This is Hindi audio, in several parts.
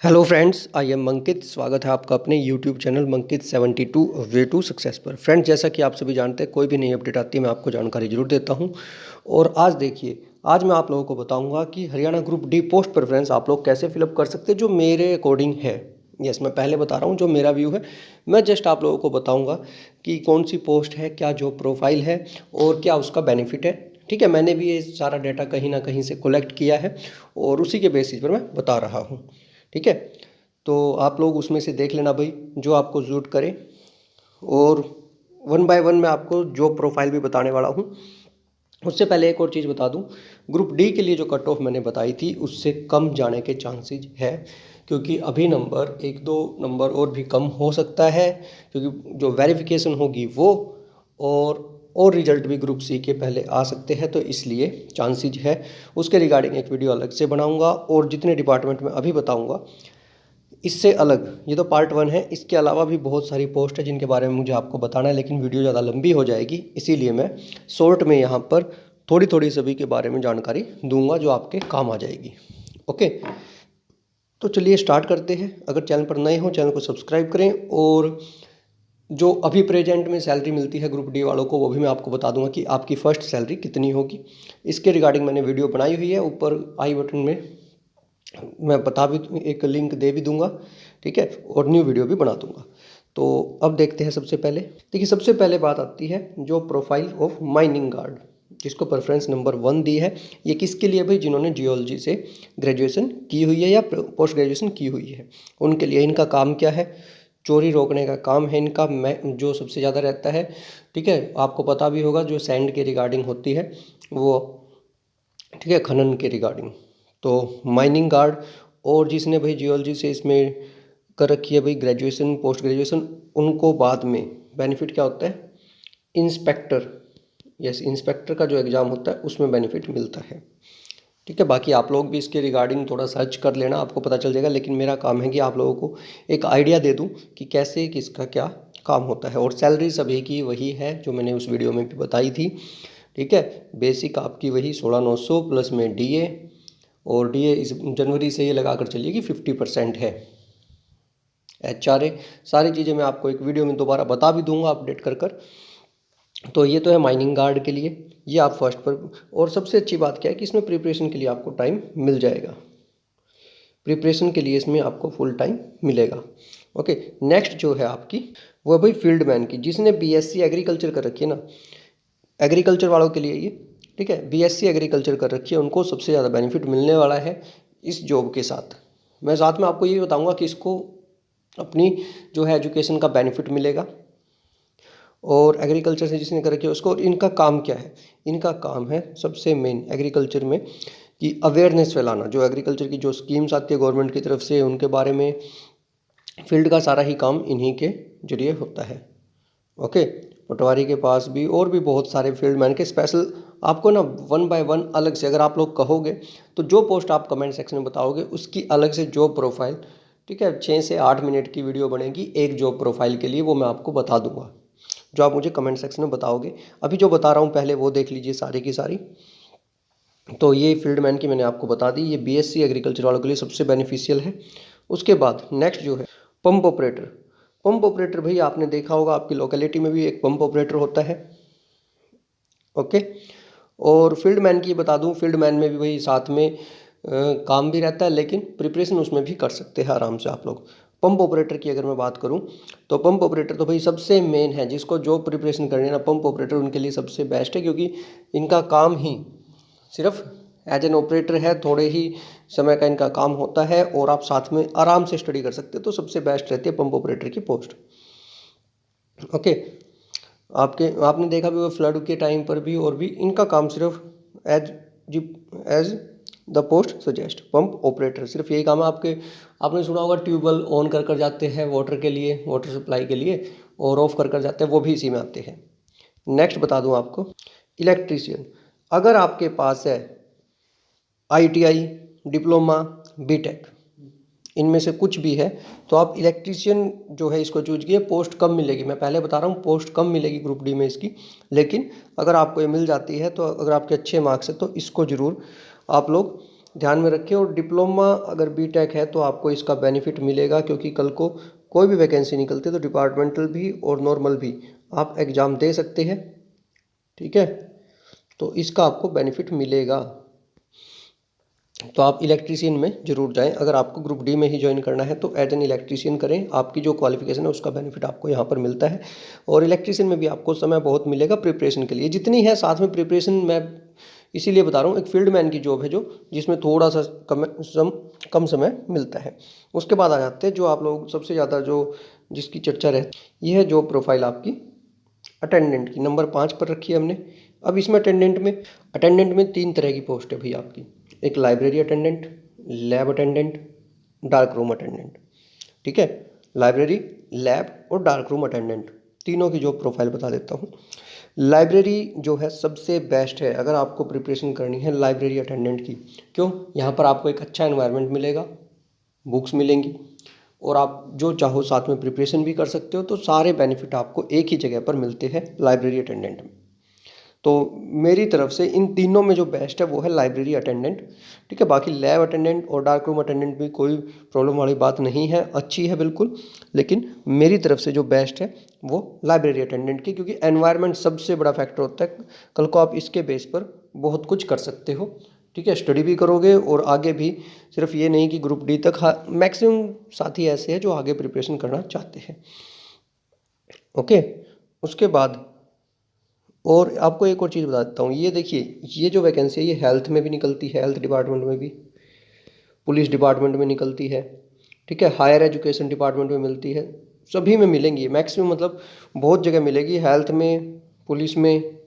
Hello friends, I am Mankit. स्वागत है आपका अपने YouTube channel Mankit 72 way to success पर। फ्रेंड्स, जैसा कि आप सभी जानते हैं, कोई भी नई अपडेट आती है मैं आपको जानकारी जरूर देता हूं। और आज देखिए, आज मैं आप लोगों को बताऊंगा कि Haryana group D post preference आप लोग कैसे फिलअप कर सकते हैं, जो मेरे अकॉर्डिंग है। यस, मैं पहले बता रहा हूँ जो मेरा व्यू है। मैं जस्ट आप लोगों को बताऊँगा कि कौन सी पोस्ट है, क्या जॉब प्रोफाइल है और क्या उसका बेनिफिट है। ठीक है, मैंने भी ये सारा डाटा कहीं ना कहीं से कलेक्ट किया है और उसी के बेसिस पर मैं बता रहा हूँ। ठीक है, तो आप लोग उसमें से देख लेना भाई, जो आपको सूट करे। और वन बाय वन मैं आपको जॉब प्रोफाइल भी बताने वाला हूँ। उससे पहले एक और चीज़ बता दूँ, ग्रुप डी के लिए जो कट ऑफ मैंने बताई थी उससे कम जाने के चांसेस है, क्योंकि अभी नंबर एक दो नंबर और भी कम हो सकता है, क्योंकि जो वेरिफिकेशन होगी वो और रिजल्ट भी ग्रुप सी के पहले आ सकते हैं, तो इसलिए चांसेस है। उसके रिगार्डिंग एक वीडियो अलग से बनाऊंगा और जितने डिपार्टमेंट में अभी बताऊंगा इससे अलग, ये तो पार्ट वन है। इसके अलावा भी बहुत सारी पोस्ट है जिनके बारे में मुझे आपको बताना है, लेकिन वीडियो ज़्यादा लंबी हो जाएगी, इसीलिए मैं शॉर्ट में यहाँ पर थोड़ी थोड़ी सभी के बारे में जानकारी दूंगा जो आपके काम आ जाएगी। ओके, तो चलिए स्टार्ट करते हैं। अगर चैनल पर नए हो, चैनल को सब्सक्राइब करें। और जो अभी प्रेजेंट में सैलरी मिलती है ग्रुप डी वालों को, वो भी मैं आपको बता दूंगा कि आपकी फ़र्स्ट सैलरी कितनी होगी। इसके रिगार्डिंग मैंने वीडियो बनाई हुई है, ऊपर आई बटन में मैं बता भी, एक लिंक दे भी दूंगा। ठीक है, और न्यू वीडियो भी बना दूंगा। तो अब देखते हैं। सबसे पहले देखिए, सबसे पहले बात आती है जो प्रोफाइल ऑफ माइनिंग गार्ड, जिसको प्रेफरेंस नंबर 1 दी है। ये किसके लिए भाई? जिन्होंने जियोलॉजी से ग्रेजुएशन की हुई है या पोस्ट ग्रेजुएशन की हुई है, उनके लिए। इनका काम क्या है? चोरी रोकने का काम है इनका, जो सबसे ज़्यादा रहता है। ठीक है, आपको पता भी होगा जो सैंड के रिगार्डिंग होती है वो, ठीक है, खनन के रिगार्डिंग। तो माइनिंग गार्ड, और जिसने भाई जियोलॉजी से इसमें कर रखी है भाई ग्रेजुएशन पोस्ट ग्रेजुएशन, उनको बाद में बेनिफिट क्या होता है? इंस्पेक्टर, यस, इंस्पेक्टर का जो एग्ज़ाम होता है उसमें बेनिफिट मिलता है। ठीक है, बाकी आप लोग भी इसके रिगार्डिंग थोड़ा सर्च कर लेना, आपको पता चल जाएगा। लेकिन मेरा काम है कि आप लोगों को एक आइडिया दे दूं कि कैसे किसका क्या काम होता है। और सैलरी सभी की वही है जो मैंने उस वीडियो में भी बताई थी। ठीक है, बेसिक आपकी वही 16,900 प्लस में डीए, और डीए इस जनवरी से ये लगा कर चलिए कि 50% है। एचआरए, सारी चीज़ें मैं आपको एक वीडियो में दोबारा बता भी दूंगा अपडेट कर कर। तो ये तो है माइनिंग गार्ड के लिए, ये आप फर्स्ट पर। और सबसे अच्छी बात क्या है कि इसमें प्रिपरेशन के लिए आपको टाइम मिल जाएगा। प्रिपरेशन के लिए इसमें आपको फुल टाइम मिलेगा। ओके, नेक्स्ट जो है आपकी वो भाई फील्ड मैन की, जिसने बीएससी एग्रीकल्चर कर रखी है ना, एग्रीकल्चर वालों के लिए ये। ठीक है, बीएससी एग्रीकल्चर कर रखी है, उनको सबसे ज़्यादा बेनिफिट मिलने वाला है इस जॉब के साथ। मैं साथ में आपको ये बताऊंगा कि इसको अपनी जो है एजुकेशन का बेनिफिट मिलेगा। और एग्रीकल्चर से जिसने कर रखी है उसको, और इनका काम क्या है? इनका काम है सबसे मेन एग्रीकल्चर में कि अवेयरनेस फैलाना। जो एग्रीकल्चर की जो स्कीम्स आती है गवर्नमेंट की तरफ से, उनके बारे में फील्ड का सारा ही काम इन्हीं के जरिए होता है। ओके, पटवारी के पास भी और भी बहुत सारे फील्ड मैन के स्पेशल आपको ना वन बाय वन अलग से, अगर आप लोग कहोगे तो जो पोस्ट आप कमेंट सेक्शन में बताओगे उसकी अलग से जॉब प्रोफाइल, ठीक है, 6 से 8 मिनट की वीडियो बनेगी एक जॉब प्रोफाइल के लिए, वो मैं आपको बता दूंगा जो आप मुझे कमेंट सेक्शन में बताओगे। अभी जो बता रहा हूँ पहले वो देख लीजिए सारी की सारी। तो ये फील्ड मैन की मैंने आपको बता दी, ये बीएससी एग्रीकल्चर वालों के लिए सबसे बेनिफिशियल है। उसके बाद नेक्स्ट जो है पंप ऑपरेटर। पंप ऑपरेटर भाई आपने देखा होगा, आपकी लोकेलिटी में भी एक पंप ऑपरेटर होता है। ओके, और फील्ड मैन की बता दूं, फील्ड मैन में भी वही साथ में काम भी रहता है, लेकिन प्रिपरेशन उसमें भी कर सकते हैं आराम से आप लोग। पंप ऑपरेटर की अगर मैं बात करूं तो पंप ऑपरेटर तो भाई सबसे मेन है, जिसको जो प्रिपरेशन करनी है ना, पंप ऑपरेटर उनके लिए सबसे बेस्ट है, क्योंकि इनका काम ही सिर्फ एज एन ऑपरेटर है। थोड़े ही समय का इनका काम होता है और आप साथ में आराम से स्टडी कर सकते हैं। तो सबसे बेस्ट रहती है पंप ऑपरेटर की पोस्ट। ओके, आपने देखा भी वो फ्लड के टाइम पर भी, और भी इनका काम सिर्फ as as the post suggest, pump operator सिर्फ यही काम है। आपने सुना होगा ट्यूबवेल ऑन कर कर जाते हैं वाटर के लिए, वाटर सप्लाई के लिए, और ऑफ कर कर जाते हैं, वो भी इसी में आते हैं। नेक्स्ट बता दूं आपको, इलेक्ट्रीशियन। अगर आपके पास है आईटीआई, डिप्लोमा, बीटेक, इनमें से कुछ भी है, तो आप इलेक्ट्रीशियन जो है इसको चूज किए। पोस्ट कम मिलेगी, मैं पहले बता रहा हूँ, पोस्ट कम मिलेगी ग्रुप डी में इसकी। लेकिन अगर आपको ये मिल जाती है, तो अगर आपके अच्छे मार्क्स है तो इसको ज़रूर आप लोग ध्यान में रखें। और डिप्लोमा अगर बीटेक है तो आपको इसका बेनिफिट मिलेगा, क्योंकि कल को कोई भी वैकेंसी निकलती है तो डिपार्टमेंटल भी और नॉर्मल भी आप एग्ज़ाम दे सकते हैं, ठीक है। तो इसका आपको बेनिफिट मिलेगा। तो आप इलेक्ट्रीशियन में ज़रूर जाएं। अगर आपको ग्रुप डी में ही ज्वाइन करना है तो एज एन इलेक्ट्रीशियन करें, आपकी जो क्वालिफिकेशन है उसका बेनिफिट आपको यहाँ पर मिलता है। और इलेक्ट्रीशियन में भी आपको समय बहुत मिलेगा प्रिपरेशन के लिए, जितनी है साथ में प्रिपरेशन मैं इसीलिए बता रहा हूँ। एक फील्ड मैन की जॉब है जो जिसमें थोड़ा सा कम समय मिलता है। उसके बाद आ जाते हैं जो आप लोग सबसे ज़्यादा जो जिसकी चर्चा रहती है, यह है जॉब प्रोफाइल आपकी अटेंडेंट की, नंबर 5 पर रखी है हमने। अब इसमें अटेंडेंट में 3 तरह की पोस्ट है भाई आपकी। एक library attendant, lab attendant, dark room attendant, ठीक है। लाइब्रेरी, लैब और डार्क रूम अटेंडेंट, तीनों की जॉब प्रोफाइल बता देता हूँ। लाइब्रेरी जो है सबसे बेस्ट है अगर आपको प्रिपरेशन करनी है लाइब्रेरी अटेंडेंट की। क्यों? यहाँ पर आपको एक अच्छा एनवायरनमेंट मिलेगा, बुक्स मिलेंगी और आप जो चाहो साथ में प्रिपरेशन भी कर सकते हो। तो सारे बेनिफिट आपको एक ही जगह पर मिलते हैं लाइब्रेरी अटेंडेंट में। तो मेरी तरफ से इन तीनों में जो बेस्ट है वो है लाइब्रेरी अटेंडेंट, ठीक है। बाकी लैब अटेंडेंट और डार्क रूम अटेंडेंट भी कोई प्रॉब्लम वाली बात नहीं है, अच्छी है बिल्कुल। लेकिन मेरी तरफ से जो बेस्ट है वो लाइब्रेरी अटेंडेंट की, क्योंकि एनवायरनमेंट सबसे बड़ा फैक्टर होता है। कल को आप इसके बेस पर बहुत कुछ कर सकते हो, ठीक है। स्टडी भी करोगे और आगे भी, सिर्फ ये नहीं कि ग्रुप डी तक। हाँ, मैक्सिमम साथी ऐसे हैं जो आगे प्रिपरेशन करना चाहते हैं, ओके। उसके बाद और आपको एक और चीज़ बता देता हूँ, ये देखिए ये जो वैकेंसी है ये हेल्थ में भी निकलती है, हेल्थ डिपार्टमेंट में भी, पुलिस डिपार्टमेंट में निकलती है, ठीक है। हायर एजुकेशन डिपार्टमेंट में मिलती है, सभी में मिलेंगी मैक्सिमम, मतलब बहुत जगह मिलेगी, हेल्थ में, पुलिस में,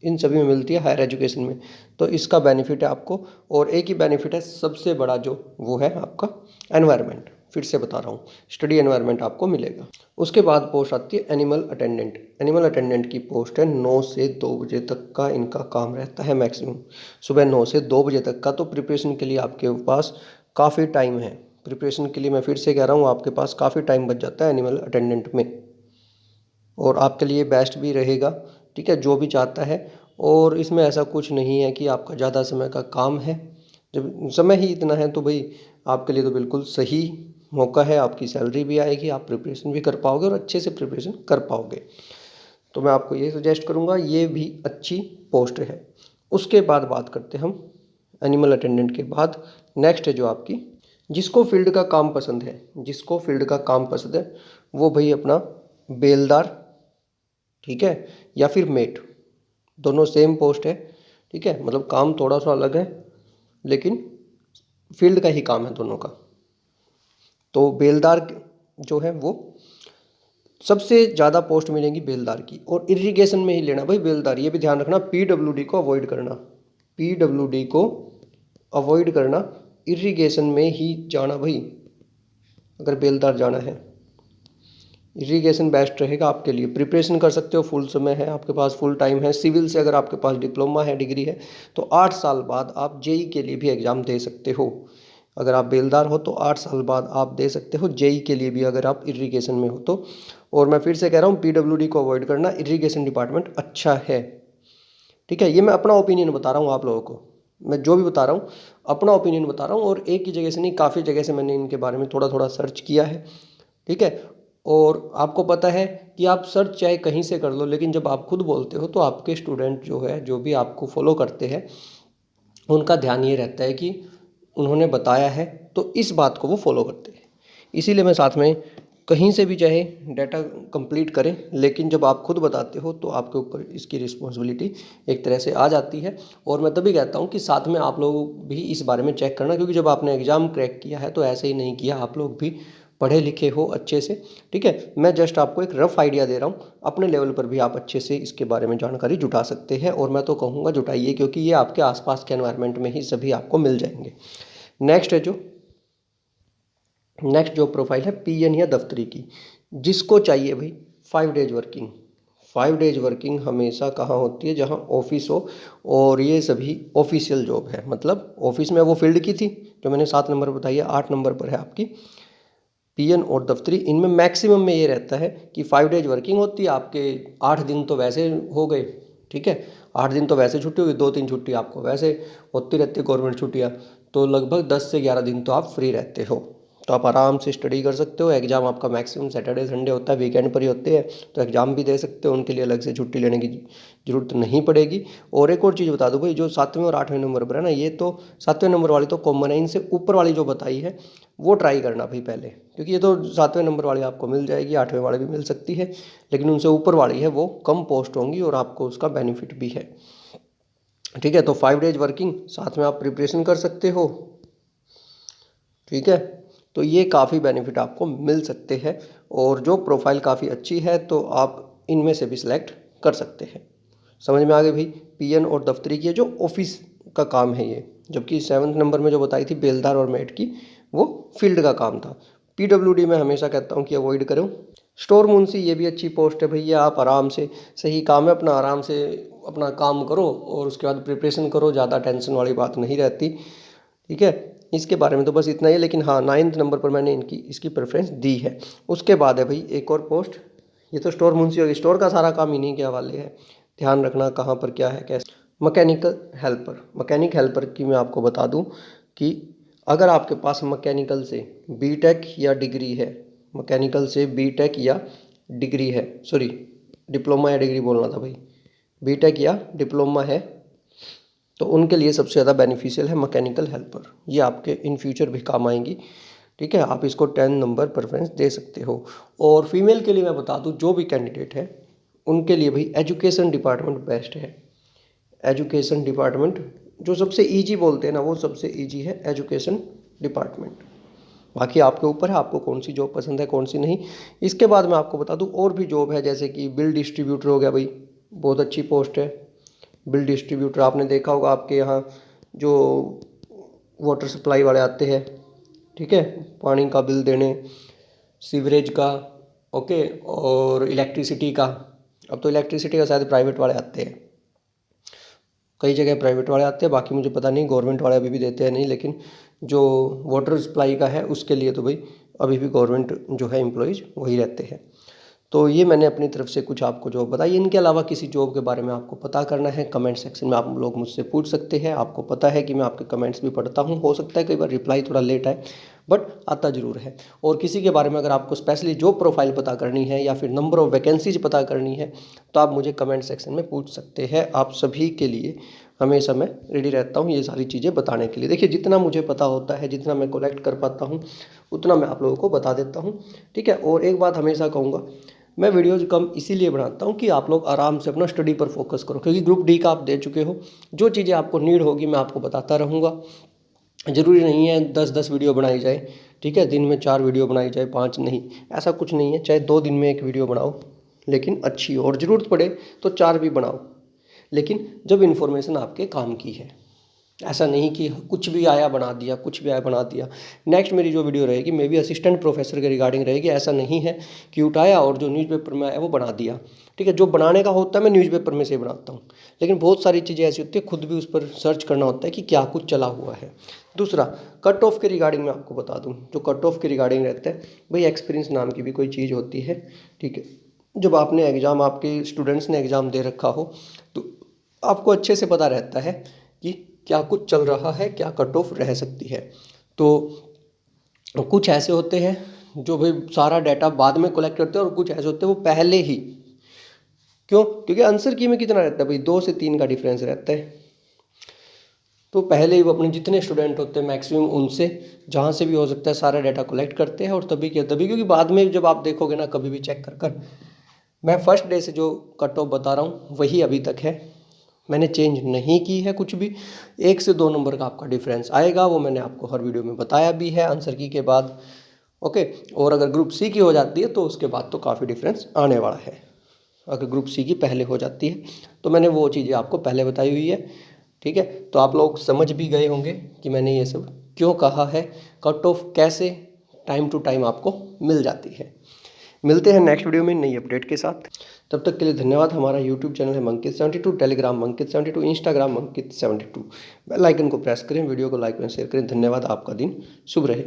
इन सभी में मिलती है, हायर एजुकेशन में। तो इसका बेनिफिट है आपको। और एक ही बेनिफिट है सबसे बड़ा जो वो है आपका एनवायरनमेंट, फिर से बता रहा हूँ, स्टडी एनवायरनमेंट आपको मिलेगा। उसके बाद पोस्ट आती है एनिमल अटेंडेंट। एनिमल अटेंडेंट की पोस्ट है 9 से 2 बजे तक का इनका काम रहता है मैक्सिमम, सुबह 9 से 2 बजे तक का। तो प्रिपरेशन के लिए आपके पास काफ़ी टाइम है। प्रिपरेशन के लिए मैं फिर से कह रहा हूँ, आपके पास काफ़ी टाइम बच जाता है एनिमल अटेंडेंट में, और आपके लिए बेस्ट भी रहेगा, ठीक है, जो भी चाहता है। और इसमें ऐसा कुछ नहीं है कि आपका ज़्यादा समय का काम है, जब समय ही इतना है तो भाई आपके लिए तो बिल्कुल सही मौका है। आपकी सैलरी भी आएगी, आप प्रिपरेशन भी कर पाओगे और अच्छे से प्रिपरेशन कर पाओगे। तो मैं आपको ये सजेस्ट करूँगा, ये भी अच्छी पोस्ट है। उसके बाद बात करते हैं हम एनिमल अटेंडेंट के बाद। नेक्स्ट है जो आपकी, जिसको फील्ड का काम पसंद है, जिसको फील्ड का काम पसंद है वो भाई अपना बेलदार, ठीक है, या फिर मेट, दोनों सेम पोस्ट है, ठीक है। मतलब काम थोड़ा सा अलग है लेकिन फील्ड का ही काम है दोनों का। तो बेलदार जो है वो सबसे ज़्यादा पोस्ट मिलेंगी बेलदार की, और इरिगेशन में ही लेना भाई बेलदार। ये भी ध्यान रखना, पीडब्ल्यूडी को अवॉइड करना, पीडब्ल्यूडी को अवॉइड करना, इरिगेशन में ही जाना भाई अगर बेलदार जाना है। इरिगेशन बेस्ट रहेगा आपके लिए, प्रिपरेशन कर सकते हो, फुल समय है आपके पास, फुल टाइम है। सिविल से अगर आपके पास डिप्लोमा है, डिग्री है, तो 8 साल बाद आप जेई के लिए भी एग्ज़ाम दे सकते हो। अगर आप बेलदार हो तो 8 साल बाद आप दे सकते हो जेई के लिए भी, अगर आप इरिगेशन में हो तो। और मैं फिर से कह रहा हूँ, पीडब्ल्यूडी को अवॉइड करना, इरिगेशन डिपार्टमेंट अच्छा है, ठीक है। ये मैं अपना ओपिनियन बता रहा हूँ आप लोगों को, मैं जो भी बता रहा हूँ अपना ओपिनियन बता रहा हूँ, और एक ही जगह से नहीं, काफ़ी जगह से मैंने इनके बारे में थोड़ा थोड़ा सर्च किया है, ठीक है। और आपको पता है कि आप सर्च चाहे कहीं से कर लो, लेकिन जब आप खुद बोलते हो तो आपके स्टूडेंट जो है, जो भी आपको फॉलो करते हैं, उनका ध्यान ये रहता है कि उन्होंने बताया है तो इस बात को वो फॉलो करते हैं। इसीलिए मैं साथ में कहीं से भी चाहे डाटा कंप्लीट करें, लेकिन जब आप खुद बताते हो तो आपके ऊपर इसकी रिस्पॉन्सिबिलिटी एक तरह से आ जाती है। और मैं तभी कहता हूँ कि साथ में आप लोग भी इस बारे में चेक करना, क्योंकि जब आपने एग्ज़ाम क्रैक किया है तो ऐसे ही नहीं किया, आप लोग भी पढ़े लिखे हो अच्छे से, ठीक है। मैं जस्ट आपको एक रफ़ आइडिया दे रहा हूँ, अपने लेवल पर भी आप अच्छे से इसके बारे में जानकारी जुटा सकते हैं। और मैं तो कहूँगा जुटाइए, क्योंकि ये आपके आसपास के एनवायरनमेंट में ही सभी आपको मिल जाएंगे। नेक्स्ट जो प्रोफाइल है पीएन या दफ्तरी की, जिसको चाहिए भाई 5 डेज वर्किंग। 5 डेज वर्किंग हमेशा कहाँ होती है? जहाँ ऑफिस हो, और ये सभी ऑफिशियल जॉब है। मतलब ऑफिस में वो फील्ड की थी जो मैंने 7 नंबर बताई है, 8 नंबर पर है आपकी पीएन और दफ्तरी। इनमें मैक्सिमम में ये रहता है कि 5 डेज वर्किंग होती है आपके, 8 दिन तो वैसे हो गए, ठीक है। 8 दिन तो वैसे छुट्टी होगी, 2-3 छुट्टी आपको वैसे होती रहती है गवर्नमेंट छुट्टियाँ, तो लगभग 10 से 11 दिन तो आप फ्री रहते हो। तो आप आराम से स्टडी कर सकते हो। एग्ज़ाम आपका मैक्सिमम सैटरडे संडे होता है, वीकेंड पर ही होते हैं, तो एग्ज़ाम भी दे सकते हो, उनके लिए अलग से छुट्टी लेने की ज़रूरत नहीं पड़ेगी। और एक और चीज़ बता दूँ भाई, जो 7वें और 8वें नंबर पर है ना, ये तो 7वें नंबर वाली तो कॉमन है, इनसे ऊपर वाली जो बताई है वो ट्राई करना भाई पहले, क्योंकि ये तो 7वें नंबर वाली आपको मिल जाएगी, 8वें वाली भी मिल सकती है, लेकिन उनसे ऊपर वाली है वो कम पोस्ट होंगी और आपको उसका बेनिफिट भी है। ठीक है, तो 5 डेज वर्किंग, साथ में आप प्रिपरेशन कर सकते हो। ठीक है, तो ये काफ़ी बेनिफिट आपको मिल सकते हैं, और जो प्रोफाइल काफ़ी अच्छी है तो आप इनमें से भी सिलेक्ट कर सकते हैं। समझ में आ गई भाई। पीएन और दफ्तरी की जो ऑफिस का काम है ये, जबकि 7वें नंबर में जो बताई थी बेलदार और मेट की, वो फील्ड का काम था। पीडब्ल्यूडी में हमेशा कहता हूँ कि अवॉइड करो। स्टोर मुंशी ये भी अच्छी पोस्ट है भैया, आप आराम से, सही काम है अपना, आराम से अपना काम करो और उसके बाद प्रिपरेशन करो, ज़्यादा टेंशन वाली बात नहीं रहती। ठीक है, इसके बारे में तो बस इतना ही है, लेकिन हाँ 9th नंबर पर मैंने इसकी प्रेफरेंस दी है। उसके बाद है भाई एक और पोस्ट, ये तो स्टोर मुंशी होगी, स्टोर का सारा काम इन्हीं के हवाले है, ध्यान रखना कहाँ पर क्या है कैसे। मैकेनिकल हेल्पर, मैकेनिक हेल्पर की मैं आपको बता दूं कि अगर आपके पास मैकेनिकल से बीटेक या डिग्री है, मैकेनिकल से बीटेक या डिग्री है, सॉरी डिप्लोमा या डिग्री बोलना था भाई, बीटेक या डिप्लोमा है, तो उनके लिए सबसे ज़्यादा बेनिफिशियल है मैकेनिकल हेल्पर। ये आपके इन फ्यूचर भी काम आएंगी। ठीक है, आप इसको 10 नंबर प्रेफरेंस दे सकते हो। और फीमेल के लिए मैं बता दूं, जो भी कैंडिडेट है उनके लिए भाई एजुकेशन डिपार्टमेंट बेस्ट है। एजुकेशन डिपार्टमेंट जो सबसे ईजी बोलते हैं ना, वो सबसे ईजी है एजुकेशन डिपार्टमेंट। बाकी आपके ऊपर है, आपको कौन सी जॉब पसंद है कौन सी नहीं। इसके बाद मैं आपको बता दूं और भी जॉब है, जैसे कि बिल डिस्ट्रीब्यूटर हो गया भाई, बहुत अच्छी पोस्ट है। बिल डिस्ट्रीब्यूटर आपने देखा होगा, आपके यहाँ जो वाटर सप्लाई वाले आते हैं, ठीक है, पानी का बिल देने, सीवरेज का, ओके, और इलेक्ट्रिसिटी का। अब तो इलेक्ट्रिसिटी का शायद प्राइवेट वाले आते हैं, कई जगह प्राइवेट वाले आते हैं, बाकी मुझे पता नहीं गवर्नमेंट वाले अभी भी देते हैं नहीं, लेकिन जो वाटर सप्लाई का है उसके लिए तो भाई अभी भी गवर्नमेंट जो है एम्प्लॉयज़ वही रहते हैं। तो ये मैंने अपनी तरफ से कुछ आपको जॉब बताई। इनके अलावा किसी जॉब के बारे में आपको पता करना है, कमेंट सेक्शन में आप लोग मुझसे पूछ सकते हैं। आपको पता है कि मैं आपके कमेंट्स भी पढ़ता हूँ, हो सकता है कई बार रिप्लाई थोड़ा लेट आए, बट आता ज़रूर है। और किसी के बारे में अगर आपको स्पेशली जॉब प्रोफाइल पता करनी है या फिर नंबर ऑफ़ वैकेंसीज पता करनी है, तो आप मुझे कमेंट सेक्शन में पूछ सकते हैं। आप सभी के लिए हमेशा मैं रेडी रहता हूँ ये सारी चीज़ें बताने के लिए। देखिए, जितना मुझे पता होता है, जितना मैं कलेक्ट कर पाता हूँ, उतना मैं आप लोगों को बता देता हूँ। ठीक है, और एक बात हमेशा कहूँगा, मैं वीडियोज़ कम इसीलिए बनाता हूँ कि आप लोग आराम से अपना स्टडी पर फोकस करो, क्योंकि ग्रुप डी का आप दे चुके हो, जो चीज़ें आपको नीड होगी मैं आपको बताता रहूँगा। ज़रूरी नहीं है 10-10 वीडियो बनाई जाए, ठीक है, दिन में 4 वीडियो बनाई जाए, 5 नहीं, ऐसा कुछ नहीं है। चाहे 2 दिन में 1 वीडियो बनाओ, लेकिन अच्छी हो, और ज़रूरत पड़े तो 4 भी बनाओ, लेकिन जब इन्फॉर्मेशन आपके काम की है। ऐसा नहीं कि कुछ भी आया बना दिया, कुछ भी आया बना दिया। नेक्स्ट मेरी जो वीडियो रहेगी मे बी असिस्टेंट प्रोफेसर के रिगार्डिंग रहेगी। ऐसा नहीं है कि उठाया और जो न्यूज़पेपर में आया वो बना दिया। ठीक है, जो बनाने का होता है मैं न्यूज़पेपर में से बनाता हूँ, लेकिन बहुत सारी चीज़ें ऐसी होती है खुद भी उस पर सर्च करना होता है कि क्या कुछ चला हुआ है। दूसरा, कट ऑफ के रिगार्डिंग मैं आपको बता दूँ, जो कट ऑफ के रिगार्डिंग रहता है भाई, एक्सपीरियंस नाम की भी कोई चीज़ होती है। ठीक है, जब आपने एग्ज़ाम, आपके स्टूडेंट्स ने एग्ज़ाम दे रखा हो, तो आपको अच्छे से पता रहता है कि क्या कुछ चल रहा है, क्या कट ऑफ रह सकती है। तो कुछ ऐसे होते हैं जो भाई सारा डाटा बाद में कलेक्ट करते हैं, और कुछ ऐसे होते हैं वो पहले ही। क्यों? क्योंकि आंसर की में कितना रहता है भाई, 2 से 3 का डिफरेंस रहता है। तो पहले ही वो अपने जितने स्टूडेंट होते हैं मैक्सिमम उनसे, जहाँ से भी हो सकता है, सारा डाटा कलेक्ट करते हैं, और तभी क्या तभी, क्योंकि बाद में जब आप देखोगे ना, कभी भी चेक कर कर, मैं फर्स्ट डे से जो कट ऑफ बता रहा हूँ वही अभी तक है, मैंने चेंज नहीं की है कुछ भी। 1 से 2 नंबर का आपका डिफरेंस आएगा, वो मैंने आपको हर वीडियो में बताया भी है आंसर की के बाद। ओके, और अगर ग्रुप सी की हो जाती है तो उसके बाद तो काफ़ी डिफरेंस आने वाला है। अगर ग्रुप सी की पहले हो जाती है तो मैंने वो चीज़ें आपको पहले बताई हुई है। ठीक है, तो आप लोग समझ भी गए होंगे कि मैंने ये सब क्यों कहा है, कट ऑफ कैसे टाइम टू टाइम आपको मिल जाती है। मिलते हैं नेक्स्ट वीडियो में नई अपडेट के साथ, तब तक के लिए धन्यवाद। हमारा यूट्यूब चैनल है मंकित72, टेलीग्राम मंकित72, इंस्टाग्राम मंकित72। बेल आइकन को प्रेस करें, वीडियो को लाइक और शेयर करें। धन्यवाद, आपका दिन शुभ रहे।